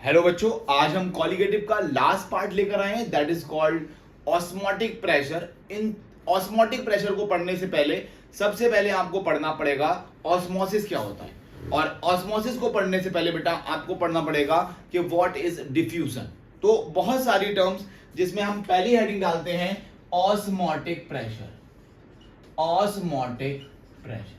Hello बच्चों, आज हम कॉलिगेटिव का लास्ट पार्ट लेकर आए हैं, that is called osmotic pressure. In osmotic pressure को पढ़ने से पहले सबसे पहले आपको पढ़ना पड़ेगा ऑस्मोसिस क्या होता है। और ऑस्मोसिस को पढ़ने से पहले बेटा आपको पढ़ना पड़ेगा कि व्हाट इज डिफ्यूजन। तो बहुत सारी टर्म्स जिसमें हम पहली हेडिंग डालते हैं osmotic pressure. Osmotic pressure,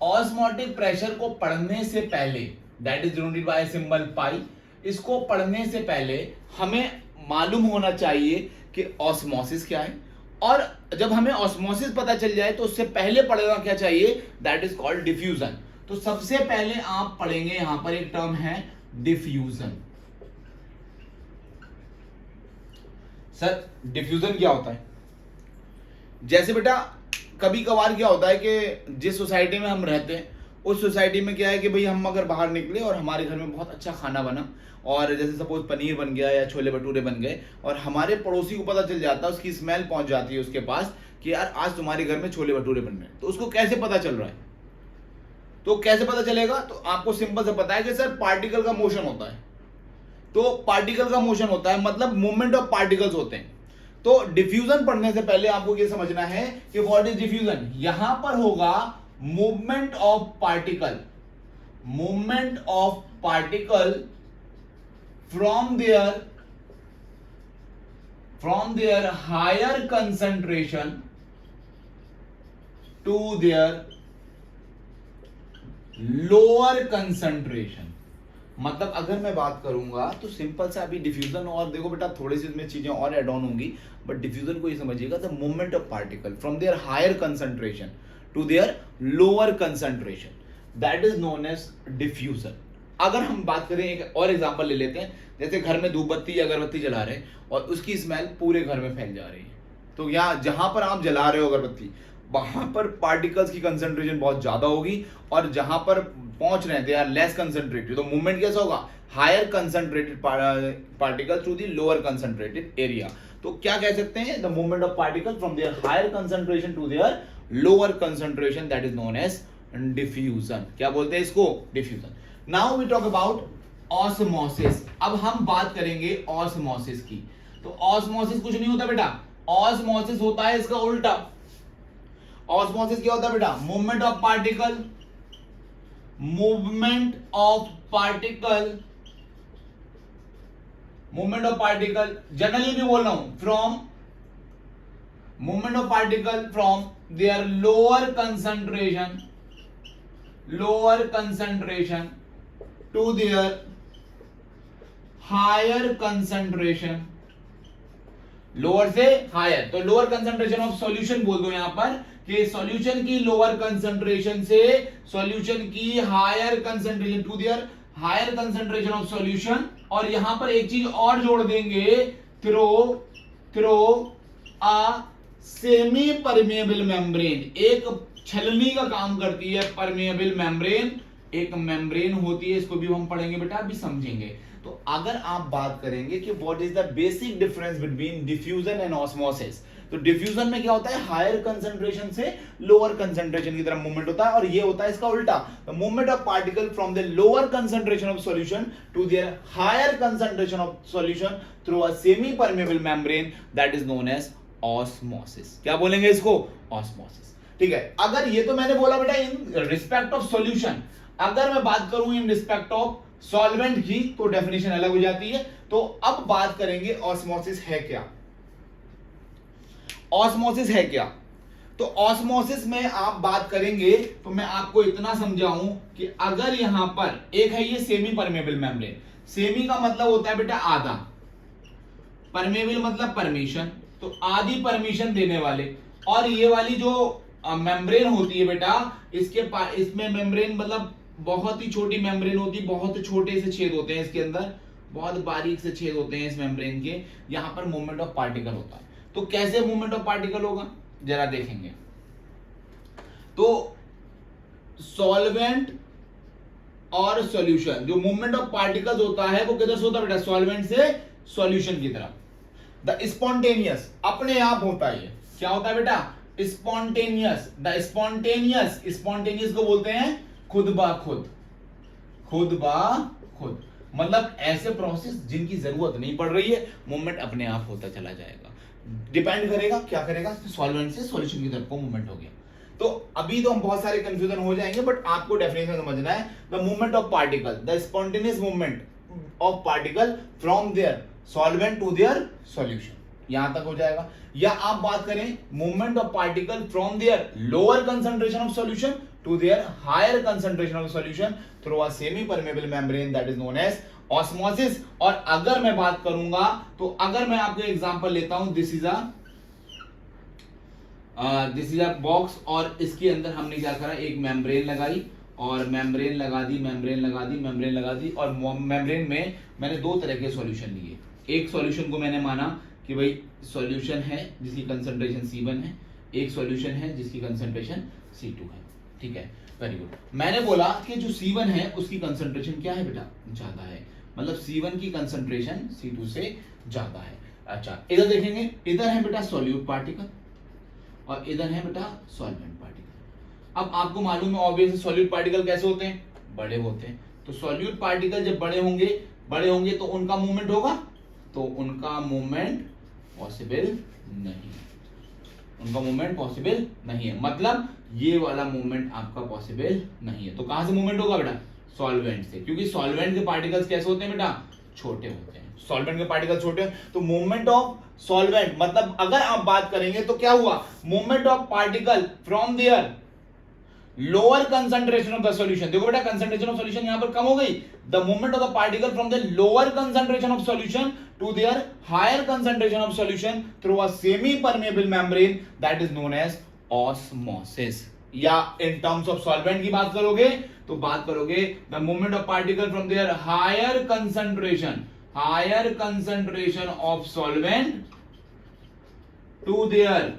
osmotic pressure को पढ़ने से पहले, that is denoted by symbol pi, इसको पढ़ने से पहले हमें मालूम होना चाहिए कि ऑस्मोसिस क्या है। और जब हमें ऑस्मोसिस पता चल जाए तो उससे पहले पढ़ना क्या चाहिए, दैट इज कॉल्ड डिफ्यूजन। तो सबसे पहले आप पढ़ेंगे यहां पर एक टर्म है डिफ्यूजन। सर डिफ्यूजन क्या होता है? जैसे बेटा कभी कभार क्या होता है कि जिस सोसाइटी में हम रहते हैं उस सोसाइटी में क्या है कि भाई हम अगर बाहर निकले और हमारे घर में बहुत अच्छा खाना बना, और जैसे सपोज पनीर बन गया या छोले भटूरे बन गए, और हमारे पड़ोसी को पता चल जाता है, उसकी स्मेल पहुंच जाती है उसके पास कि यार आज तुम्हारे घर में छोले भटूरे बन रहे हैं, तो उसको कैसे पता चल रहा है? तो कैसे पता चलेगा? तो आपको सिंपल से पता है कि सर पार्टिकल का मोशन होता है। तो पार्टिकल का मोशन होता है मतलब मूवमेंट ऑफ पार्टिकल्स होते हैं। तो डिफ्यूजन पढ़ने से पहले आपको यह समझना है कि व्हाट इज डिफ्यूजन। यहां पर होगा movement of particle, movement of particle from their higher concentration to their lower concentration। मतलब अगर मैं बात करूंगा तो सिंपल सा अभी डिफ्यूजन, और देखो बेटा थोड़ी सी इसमें चीजें और एड ऑन होंगी, बट डिफ्यूजन को ये समझिएगा, the movement of particle from their higher concentration to their lower concentration, that is known as diffusion. अगर हम बात करें एक और एग्जांपल ले लेते हैं, जैसे घर में धूप बत्ती या अगरबत्ती जला रहे हैं और उसकी स्मेल पूरे घर में फैल जा रही है। तो यहाँ जहां पर आप जला रहे हो अगरबत्ती, वहां पर पार्टिकल्स की कंसंट्रेशन बहुत ज्यादा होगी, और जहां पर पहुंच रहे हैं दे आर लेस कंसंट्रेटेड। तो मूवमेंट कैसा होगा? Higher concentrated particle through the lower concentrated area. तो क्या कह सकते हैं? The movement of particle from their higher concentration to their lower concentration, that is known as diffusion. क्या बोलते हैं इसको? Diffusion. Now we talk about osmosis. अब हम बात करेंगे ऑस्मोसिस की। तो ऑस्मोसिस कुछ नहीं होता बेटा, ऑस्मोसिस होता है इसका उल्टा। ऑस्मोसिस क्या होता है बेटा? Movement of particle, movement of particle, movement of particle, generally भी बोल रहा हूं, from movement of particle from their lower concentration, lower concentration to their higher concentration. Lower से हायर, तो लोअर कंसंट्रेशन ऑफ सॉल्यूशन बोल दो यहां पर कि सॉल्यूशन की लोअर कंसंट्रेशन से सॉल्यूशन की higher concentration to their higher concentration of solution. और यहां पर एक चीज और जोड़ देंगे, थ्रो अ सेमी परमेबल मेम्ब्रेन। एक छलनी का काम करती है परमेबल मेम्ब्रेन, एक मेम्ब्रेन होती है, इसको भी हम पढ़ेंगे बेटा, अभी समझेंगे। तो अगर आप बात करेंगे कि what is the basic difference between diffusion and osmosis, तो डिफ्यूजन में क्या होता है? हायर कंसंट्रेशन से लोअर कंसंट्रेशन की तरफ मूवमेंट होता है, और ये होता है इसका उल्टा, the movement of particle from the lower concentration of solution to their higher concentration of solution through a semi permeable membrane, that is known as osmosis. क्या बोलेंगे इसको? ऑस्मोसिस। ठीक है, अगर ये तो मैंने बोला बेटा इन रिस्पेक्ट ऑफ सॉल्यूशन, अगर मैं बात करूं इन रिस्पेक्ट ऑफ सॉल्वेंट की तो डेफिनेशन अलग हो जाती है। तो अब बात करेंगे ऑस्मोसिस है क्या। ऑस्मोसिस है क्या? तो ऑस्मोसिस में आप बात करेंगे तो मैं आपको इतना समझाऊं कि अगर यहां पर एक है ये सेमी परमेबल मेम्ब्रेन। सेमी का मतलब होता है बेटा आधा, परमेबल मतलब परमिशन, तो आधी परमिशन देने वाले। और ये वाली जो मेम्ब्रेन होती है बेटा, इसमें मेम्ब्रेन मतलब बहुत ही छोटी मेम्ब्रेन होती है, बहुत छोटे से छेद होते हैं इसके अंदर, बहुत बारीक से छेद होते हैं इस मेम्ब्रेन के। यहां पर मूवमेंट ऑफ पार्टिकल होता है। तो कैसे मूवमेंट ऑफ पार्टिकल होगा जरा देखेंगे। तो सॉल्वेंट और सॉल्यूशन, जो मूवमेंट ऑफ पार्टिकल्स होता है वो किधर से होता है बेटा? सॉल्वेंट से सॉल्यूशन की तरफ। द स्पॉन्टेनियस, अपने आप होता है। क्या होता है बेटा? स्पॉन्टेनियस। द स्पॉन्टेनियस, स्पॉन्टेनियस को बोलते हैं खुद ब खुद, खुद ब खुद। मतलब ऐसे प्रोसेस जिनकी जरूरत नहीं पड़ रही है, मूवमेंट अपने आप होता चला जाएगा। डिपेंड करेगा, क्या करेगा, सॉल्वेंट से सॉल्यूशन की तरफ को मूवमेंट हो गया। तो अभी तो हम बहुत सारे कंफ्यूजन हो जाएंगे, बट आपको डेफिनेशन समझना है। The movement of particle, the spontaneous movement of particle from their solvent to their solution, यहां तक हो जाएगा। या आप बात करें movement of particle from their lower concentration of solution to their higher concentration of solution through a semi permeable membrane that is known as osmosis. और अगर मैं बात करूंगा, तो अगर मैं आपको एग्जांपल लेता हूं, दिस इज अ बॉक्स, और इसके अंदर हमने क्या करा, एक मेम्ब्रेन लगाई और मेम्ब्रेन लगा दी, मेम्ब्रेन लगा दी, मेम्ब्रेन लगा दी, और मेम्ब्रेन में मैंने दो तरह के सॉल्यूशन लिए। एक सॉल्यूशन को मैंने माना कि भाई सॉल्यूशन है जिसकी कंसंट्रेशन C1 है, एक सॉल्यूशन है जिसकी कंसंट्रेशन C2 है, ठीक है, वेरी गुड। मैंने बोला कि जो C1 है उसकी कंसंट्रेशन क्या है बेटा, ज्यादा है, मतलब C1 की कंसंट्रेशन C2 से ज्यादा है। अच्छा, इधर देखेंगे, इधर है बेटा सॉल्यूट पार्टिकल और इधर है बेटा सॉल्वेंट पार्टिकल। अब आपको मालूम है ऑब्वियसली सॉल्यूट पार्टिकल कैसे होते हैं, बड़े होते हैं। तो सॉल्यूट पार्टिकल जब बड़े होंगे तो उनका मूवमेंट होगा, तो उनका मूवमेंट पॉसिबल नहीं है, उनका मूवमेंट पॉसिबल नहीं है, मतलब ये वाला मूवमेंट आपका पॉसिबल नहीं है। तो कहां से मूवमेंट होगा बेटा, सॉल्वेंट से, क्योंकि सॉल्वेंट के पार्टिकल्स कैसे होते हैं बेटा, छोटे होते हैं। सॉल्वेंट के पार्टिकल छोटे हैं, तो मूवमेंट ऑफ सॉल्वेंट, मतलब अगर आप बात करेंगे तो क्या हुआ, movement of particle from their lower concentration of the solution. देखो बेटा कंसंट्रेशन ऑफ सॉल्यूशन यहां पर कम हो गई, the movement of the particle from the lower concentration of solution to their higher concentration of solution through a semi permeable membrane that is known as osmosis. या in terms of solvent की बात करोगे तो बात करोगे the movement of particle from their higher concentration of solvent to their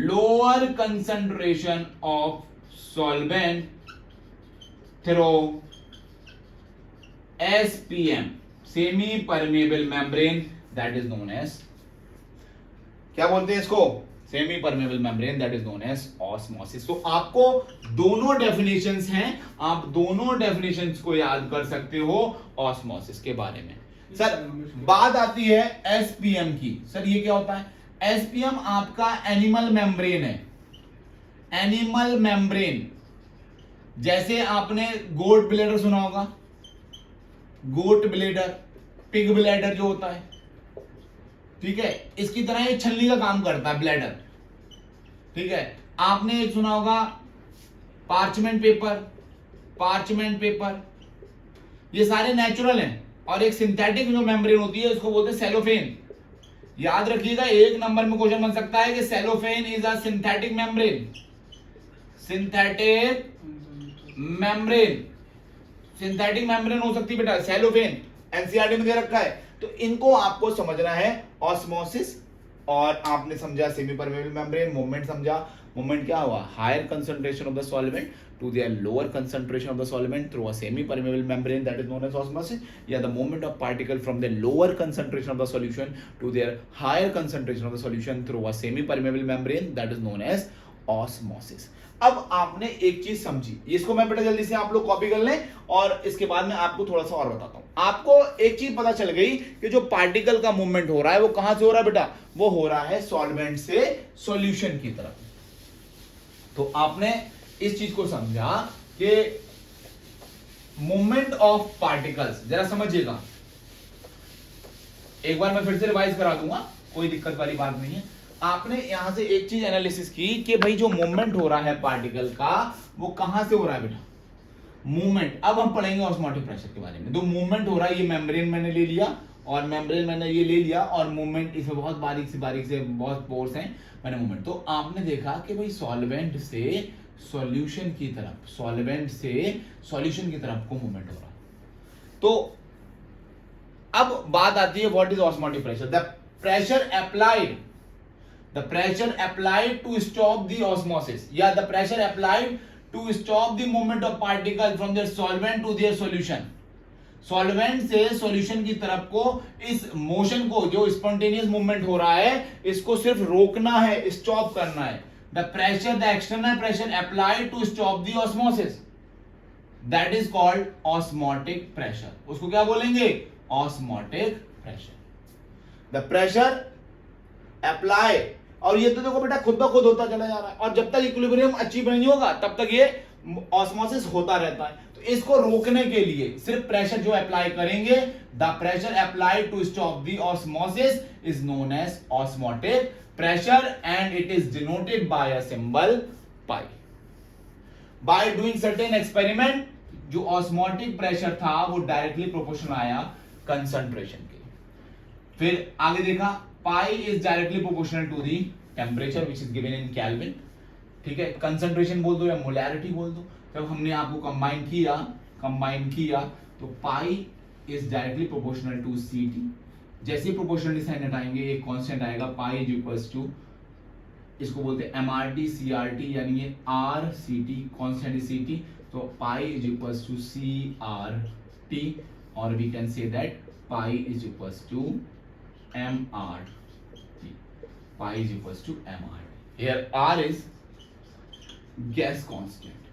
lower concentration of solvent through SPM, semi permeable membrane that is known as, क्या बोलते हैं इसको, semi permeable membrane that is known as osmosis. तो आपको दोनों definitions हैं, आप दोनों डेफिनेशंस को याद कर सकते हो ऑस्मोसिस के बारे में। सर बात आती है एसपीएम की, सर ये क्या होता है, एसपीएम आपका एनिमल मेम्ब्रेन है, एनिमल मेम्ब्रेन। जैसे आपने गोट ब्लेडर सुना होगा, गोट ब्लेडर, पिग ब्लेडर जो होता है, ठीक है, इसकी तरह ये छलनी का काम करता है ब्लेडर, ठीक है। आपने एक सुना होगा पार्चमेंट पेपर, ये सारे नेचुरल हैं, और एक सिंथेटिक जो मेम्ब्रेन होती है उसको बोलते हैं सेलोफेन। याद रखिएगा, एक नंबर में क्वेश्चन बन सकता है कि cellophane is a synthetic membrane, synthetic membrane हो सकती है बेटा सेलोफेन, एनसीईआरटी में दे रखा है। तो इनको आपको समझना है, ऑस्मोसिस, और आपने समझा सेमी परमेबल मेम्ब्रेन, मूवमेंट समझा, मूवमेंट क्या हुआ, higher concentration of the solvent to their lower concentration of the solvent through a semi permeable membrane that is known as osmosis, या the movement of particle from the lower concentration of the solution to their higher concentration of the solution through a semi permeable membrane that is known as osmosis। अब आपने एक चीज समझी, इसको मैं बेटा जल्दी से आप लोग कॉपी कर लें, और इसके बाद मैं आपको थोड़ा सा और बताता हूं। आपको एक चीज पता चल गई कि जो पार्टिकल का मूवमेंट हो रहा है वो कहां से हो रहा है बेटा, वो हो रहा है सॉल्वेंट से सॉल्यूशन की तरफ। तो आपने इस चीज को समझा कि मूवमेंट ऑफ पार्टिकल्स, जरा समझिएगा, एक बार मैं फिर से रिवाइज करा दूंगा, कोई दिक्कत वाली बात नहीं है। आपने यहां से एक चीज एनालिसिस की कि भाई जो मूवमेंट हो रहा है पार्टिकल का वो कहां से हो रहा है बेटा, मूवमेंट। अब हम पढ़ेंगे ऑस्मोटिक प्रेशर के बारे में। तो मूवमेंट हो रहा है, ये मेम्ब्रेन मैंने ले लिया, और मेम्ब्रेन मैंने ये ले लिया, और मूवमेंट इसमें बहुत बारीक से बहुत पोर्स हैं, मैंने मूवमेंट। तो आपने देखा कि भाई सॉल्वेंट से सॉल्यूशन की तरफ, सॉल्वेंट से सॉल्यूशन की तरफ को मूवमेंट हो रहा है। तो अब बात आती है what is osmotic pressure, the pressure applied to stop the osmosis, या the pressure applied to stop the movement of particle from their solvent to their solution. Solvent से सॉल्यूशन की तरफ को, इस मोशन को, जो स्पॉन्टेनियस मूवमेंट हो रहा है, इसको सिर्फ रोकना है, स्टॉप करना है। The external pressure applied to stop the osmosis, that is called osmotic pressure. उसको क्या बोलेंगे? Osmotic pressure. The pressure apply, और ये तो देखो बेटा खुद ब खुद होता चला जा रहा है, और जब तक इक्विलिब्रियम अचीव नहीं होगा तब तक ये ऑस्मोसिस होता रहता है। तो इसको रोकने के लिए सिर्फ प्रेशर जो अप्लाई करेंगे, the pressure apply to stop the osmosis is known as osmotic pressure and it is denoted by a symbol pi. By doing certain experiment जो ऑस्मोटिक प्रेशर था वो डायरेक्टली प्रोपोर्शनल आया कंसंट्रेशन के। फिर आगे देखा, pi is directly proportional to the temperature which is given in kelvin. ठीक है, कंसंट्रेशन बोल दो या मोलैरिटी बोल दो। जब हमने आपको कंबाइन किया तो pi is directly proportional to Ct। जैसे ही प्रोपोर्शनल साइन हटाएंगे एक कांस्टेंट आएगा, पाई इज इक्वल्स टू, इसको बोलते हैं MRT CRT, यानी ये RCT कांस्टेंट Ct, तो pi is equals to CRT, और we can say that pi is equals to MRT। pi is equals to MRT। Here R is gas constant,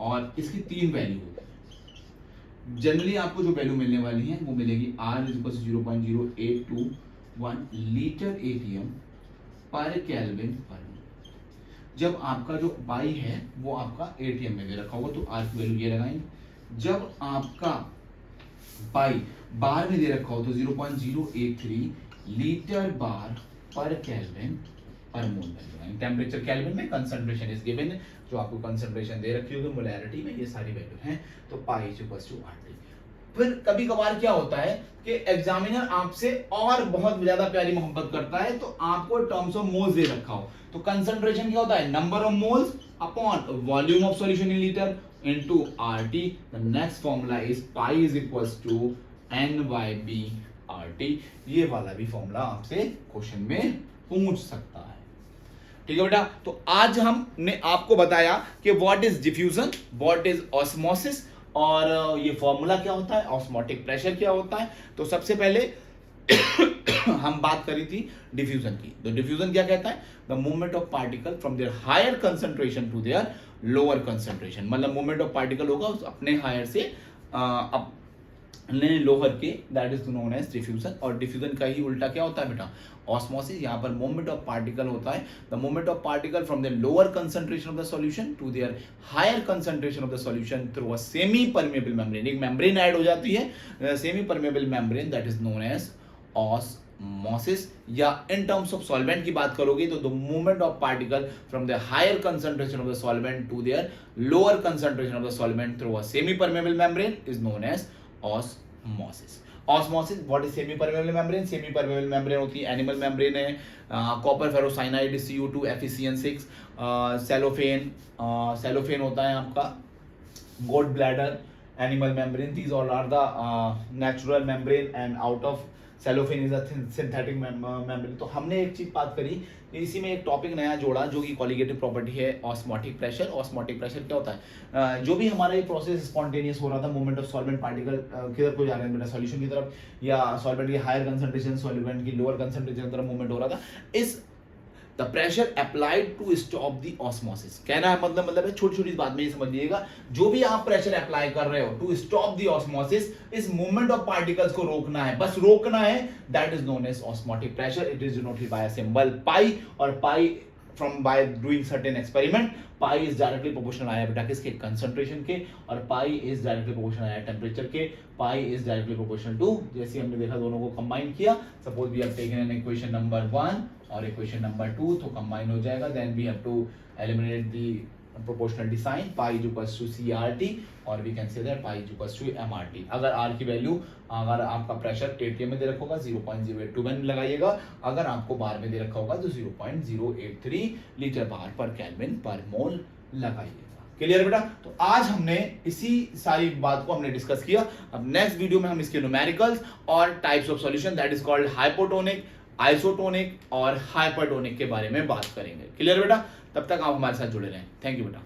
और इसकी 3 value होती है। जनरली आपको जो वैल्यू मिलने वाली है वो मिलेगी R is equals to 0.0821 litre ATM पर केल्विन पर मोल। जब आपका जो पाई है वो आपका ATM में दे रखा होगा तो R की वैल्यू ये लगाएंगे। जब आपका पाई बार में दे रखा हो तो 0.083 लीटर बार पर केल्विन पर मोल वैल्यू। टेम्परेचर केल्विन में, कंसंट्रेशन इज गिवन, जो आपको कंसंट्रेशन दे रखी होगी मोलैरिटी में, ये सारी वैल्यू हैं। तो pi is equals to RT। फिर कभी कभार क्या होता है कि एग्जामिनर आपसे और बहुत ज्यादा प्यारी मोहब्बत करता है तो आपको टर्म्स ऑफ मोल्स दे रखा हो, तो कंसंट्रेशन क्या होता है? Number of moles upon volume of solution in litre into RT। the next formula is pi is equals to N/B RT। ये वाला भी फॉर्मूला आपसे क्वेश्चन में पूछ सकता है। ठीक है बेटा, तो आज हमने आपको बताया कि what is diffusion, what is osmosis, और ये फॉर्मूला क्या होता है, ऑस्मोटिक प्रेशर क्या होता है। तो सबसे पहले हम बात करी थी डिफ्यूजन की। तो डिफ्यूजन क्या कहता है? The movement of particle from their higher concentration to their lower concentration. मतलब मूवमेंट ऑफ पार्टिकल होगा अपने हायर से अपने लोअर के, that is known as diffusion. और डिफ्यूजन का ही उल्टा क्या होता है बेटा? ऑस्मोसिस। यहाँ पर मूवमेंट ऑफ पार्टिकल होता है the movement of particle from the lower concentration of the solution to their higher concentration of the solution through a semi permeable membrane. एक मेम्ब्रेन ऐड हो जाती है, semi permeable membrane, that is known as osmosis. या in terms of solvent की बात करोगे तो the movement of particle from the higher concentration of the solvent to their lower concentration of the solvent through a semi permeable membrane is known as osmosis. Osmosis, what is semi permeable membrane? Semi permeable membrane होती है animal membrane है, copper ferrocyanide CO2 FeCN6, cellophane होता है आपका, goat bladder, animal membrane, these all are the natural membrane and out of cellophane is a synthetic membrane. तो हमने एक चीज बात करी, इसी में एक टॉपिक नया जोड़ा जो कि कॉलिगेटिव प्रॉपर्टी है, ऑस्मोटिक प्रेशर। ऑस्मोटिक प्रेशर क्या होता है? जो भी हमारा ये प्रोसेस स्पॉन्टेनियस हो रहा था, मूवमेंट ऑफ सॉल्वेंट पार्टिकल किधर को जा रहे हैं बेटा? सॉल्यूशन की तरफ, या सॉल्वेंट की हायर कंसंट्रेशन सॉल्वेंट की लोअर कंसंट्रेशन की तरफ मूवमेंट हो रहा था। Is the pressure applied to stop the osmosis, कहना है मतलब है छोटी छोटी बात में ये समझ लीजिएगा, जो भी आप प्रेशर अप्लाई कर रहे हो टू स्टॉप द ऑस्मोसिस, इस मूवमेंट ऑफ पार्टिकल्स को रोकना है, बस रोकना है, that is known as osmotic pressure. It is denoted by a symbol pi, और pi from by doing certain experiment, pi is directly proportional आया बेटा किसके? कंसंट्रेशन के, और pi is directly proportional आया टेम्परेचर के। pi is directly proportional to, जैसे हमने देखा दोनों को कंबाइन किया, suppose we have taken an equation number 1 और इक्वेशन नंबर 2, तो कंबाइन हो जाएगा, then we have to eliminate the proportionality sign, pi is equals to CRT, और we can say that pi is equals to MRT। अगर R की value, अगर आपका pressure ATM में दे रखा होगा 0.081 लगाइएगा, अगर आपको बार में दे रखा होगा तो 0.083 लीटर बार पर केल्विन पर मोल लगाइएगा। क्लियर बेटा? तो आज हमने इसी सारी बात को हमने डिस्कस किया। अब नेक्स्ट वीडियो में हम इसके न्यूमेरिकल्स और types of solution, that is called hypotonic, isotonic और हाइपरटोनिक के बारे में बात करेंगे। क्लियर बेटा? तब तक आप हमारे साथ जुड़े रहें। थैंक यू बेटा।